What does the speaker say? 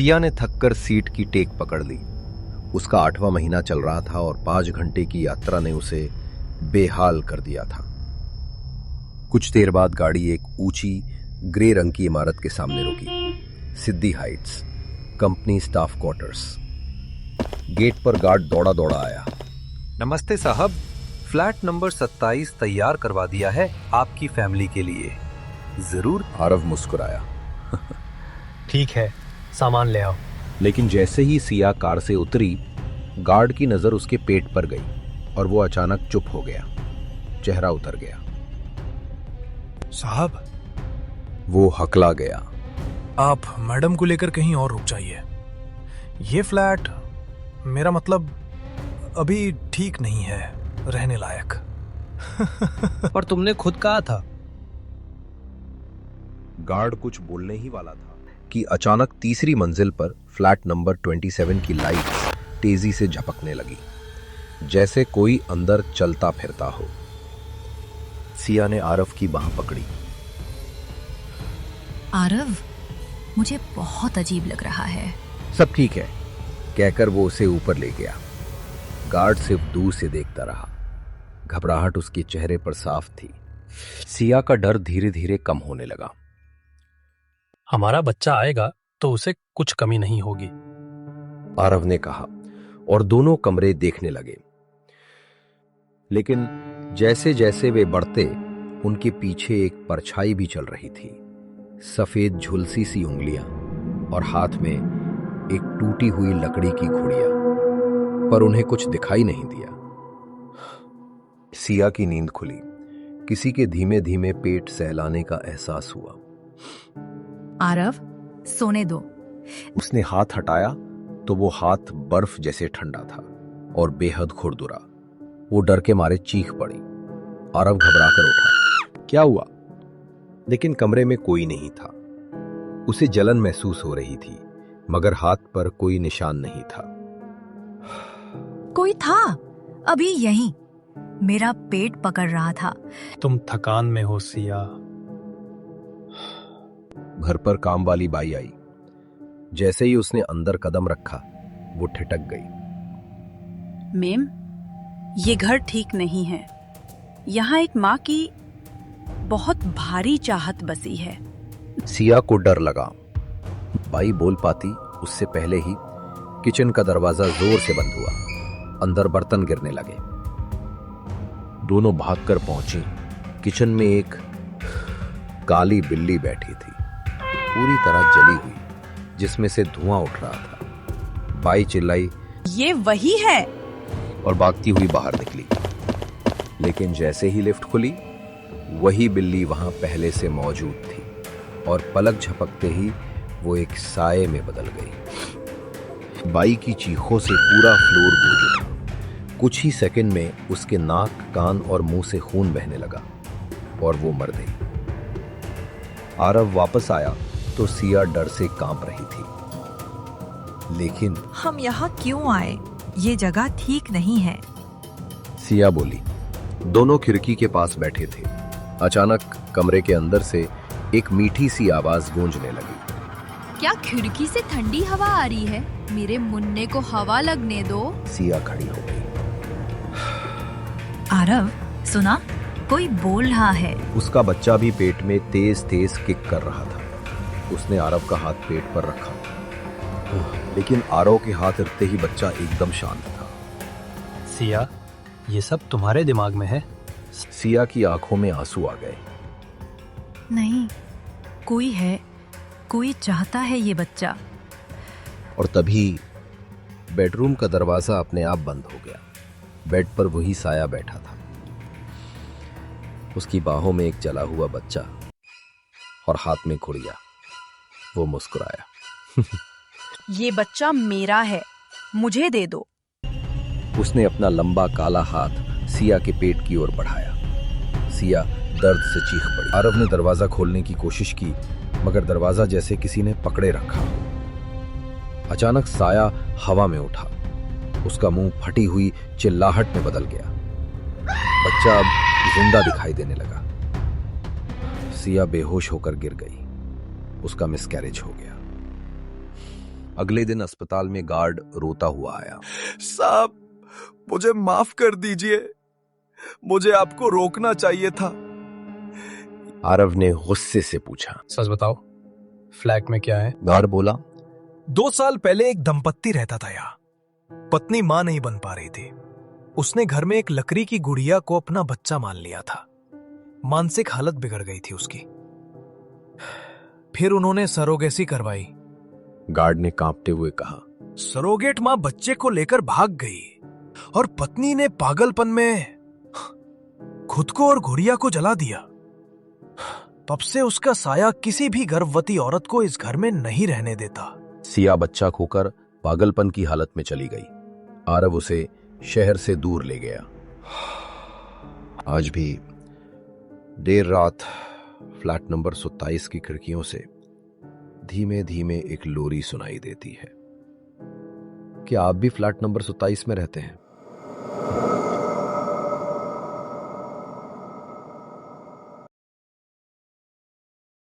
सिया ने थककर सीट की टेक पकड़ ली। उसका 8वां महीना चल रहा था और 5 घंटे की यात्रा ने उसे बेहाल कर दिया था। कुछ देर बाद गाड़ी एक ऊंची ग्रे रंग की इमारत के सामने रुकी। Siddhi heights, company staff quarters. Gate पर गार्ड दौड़ा दौड़ा आया। नमस्ते साहब, फ्लैट नंबर 27 तैयार करवा दिया है आपकी फैमिली के लिए। जरूर। आरव मुस्कुराया। ठीक है, सामान ले आओ। लेकिन जैसे ही सिया कार से उतरी, गार्ड की नजर उसके पेट पर गई और वो अचानक चुप हो गया। चेहरा उतर गया। साहब, वो हकला गया। आप मैडम को लेकर कहीं और रुक जाइए। ये फ्लैट, मेरा मतलब, अभी ठीक नहीं है रहने लायक। पर तुमने खुद कहा था। गार्ड कुछ बोलने ही वाला था कि अचानक तीसरी मंजिल पर फ्लैट नंबर 27 की लाइट्स तेजी से झपकने लगी, जैसे कोई अंदर चलता फिरता हो। सिया ने आरव की बांह पकड़ी। आरव, मुझे बहुत अजीब लग रहा है। सब ठीक है, कहकर वो उसे ऊपर ले गया। गार्ड सिर्फ दूर से देखता रहा। घबराहट उसके चेहरे पर साफ थी। सिया का डर धीरे धीरे कम होने लगा। हमारा बच्चा आएगा तो उसे कुछ कमी नहीं होगी, आरव ने कहा और दोनों कमरे देखने लगे। लेकिन जैसे जैसे वे बढ़ते, उनके पीछे एक परछाई भी चल रही थी। सफेद झुलसी सी उंगलियां और हाथ में एक टूटी हुई लकड़ी की घुड़िया, पर उन्हें कुछ दिखाई नहीं दिया। सिया की नींद खुली। किसी के धीमे धीमे पेट सहलाने का एहसास हुआ। आरव, सोने दो। उसने हाथ हटाया तो वो हाथ बर्फ जैसे ठंडा था और बेहद खुरदुरा। वो डर के मारे चीख पड़ी। आरव घबराकर उठा। क्या हुआ? लेकिन कमरे में कोई नहीं था। उसे जलन महसूस हो रही थी, मगर हाथ पर कोई निशान नहीं था। कोई था अभी यहीं, मेरा पेट पकड़ रहा था। तुम थकान में हो सिया। घर पर काम वाली बाई आई। जैसे ही उसने अंदर कदम रखा, वो ठिठक गई। मेम, ये घर ठीक नहीं है। यहाँ एक माँ की बहुत भारी चाहत बसी है। सिया को डर लगा। बाई बोल पाती उससे पहले ही किचन का दरवाजा जोर से बंद हुआ। अंदर बर्तन गिरने लगे। दोनों भागकर पहुंची। किचन में एक काली बिल्ली बैठी थी, पूरी तरह जली हुई, जिसमें से धुआं उठ रहा था। बाई चिल्लाई, ये वही है, और भागती हुई बाहर निकली। लेकिन जैसे ही लिफ्ट खुली, वही बिल्ली वहां पहले से मौजूद थी और पलक झपकते ही वो एक साये में बदल गई। बाई की चीखों से पूरा फ्लोर गूंज उठा। कुछ ही सेकंड में उसके नाक, कान और मुंह से खून बहने लगा और वो मर गई। आरव वापस आया तो सिया डर से कांप रही थी। लेकिन हम यहाँ क्यों आए? ये जगह ठीक नहीं है। सिया बोली। दोनों खिड़की के पास बैठे थे। अचानक कमरे के अंदर से एक मीठी सी आवाज गूंजने लगी। क्या खिड़की से ठंडी हवा आ रही है? मेरे मुन्ने को हवा लगने दो। सिया खड़ी हो गई। आरव, सुना? कोई बोल रहा है। उसका बच्चा भी पेट में तेज तेज किक कर रहा था। उसने आरव का हाथ पेट पर रखा, लेकिन आरव के हाथ रखते ही बच्चा एकदम शांत था। सिया, ये सब तुम्हारे दिमाग में है? सिया की आंखों में आंसू आ गए। नहीं, कोई है, कोई चाहता है ये बच्चा। और तभी बेडरूम का दरवाजा अपने आप बंद हो गया। बेड पर वही साया बैठा था, उसकी बाहों में एक जला हुआ बच्चा और हाथ में घुड़िया। वो मुस्कुराया। ये बच्चा मेरा है, मुझे दे दो। उसने अपना लंबा काला हाथ सिया के पेट की ओर बढ़ाया। सिया दर्द से चीख पड़ी। आरव ने दरवाजा खोलने की कोशिश की, मगर दरवाजा जैसे किसी ने पकड़े रखा। अचानक साया हवा में उठा। उसका मुंह फटी हुई चिल्लाहट में बदल गया। बच्चा अब जिंदा दिखाई देने लगा। सिया बेहोश होकर गिर गई। उसका मिसकैरेज हो गया। अगले दिन अस्पताल में गार्ड रोता हुआ आया। साहब, मुझे माफ कर दीजिए, मुझे आपको रोकना चाहिए था। आरव ने गुस्से से पूछा। सच बताओ, फ्लैट में क्या है? गार्ड बोला, 2 साल पहले एक दंपत्ति रहता था यहाँ। पत्नी मां नहीं बन पा रही थी। उसने घर में एक लकड़ी की गुड़िया को अपना बच्चा मान लिया था। मानसिक हालत बिगड़ गई थी उसकी। फिर उन्होंने सरोगेसी करवाई। गार्ड ने कांपते हुए कहा। सरोगेट मां बच्चे को लेकर भाग गई और पत्नी ने पागलपन में खुद को और गुड़िया को जला दिया। तब से उसका साया किसी भी गर्भवती औरत को इस घर में नहीं रहने देता। सिया बच्चा खोकर पागलपन की हालत में चली गई। आरव उसे शहर से दूर ले गया। आज भी देर रात फ्लैट नंबर 27 की खिड़कियों से धीमे धीमे एक लोरी सुनाई देती है। क्या आप भी फ्लैट नंबर 27 में रहते हैं?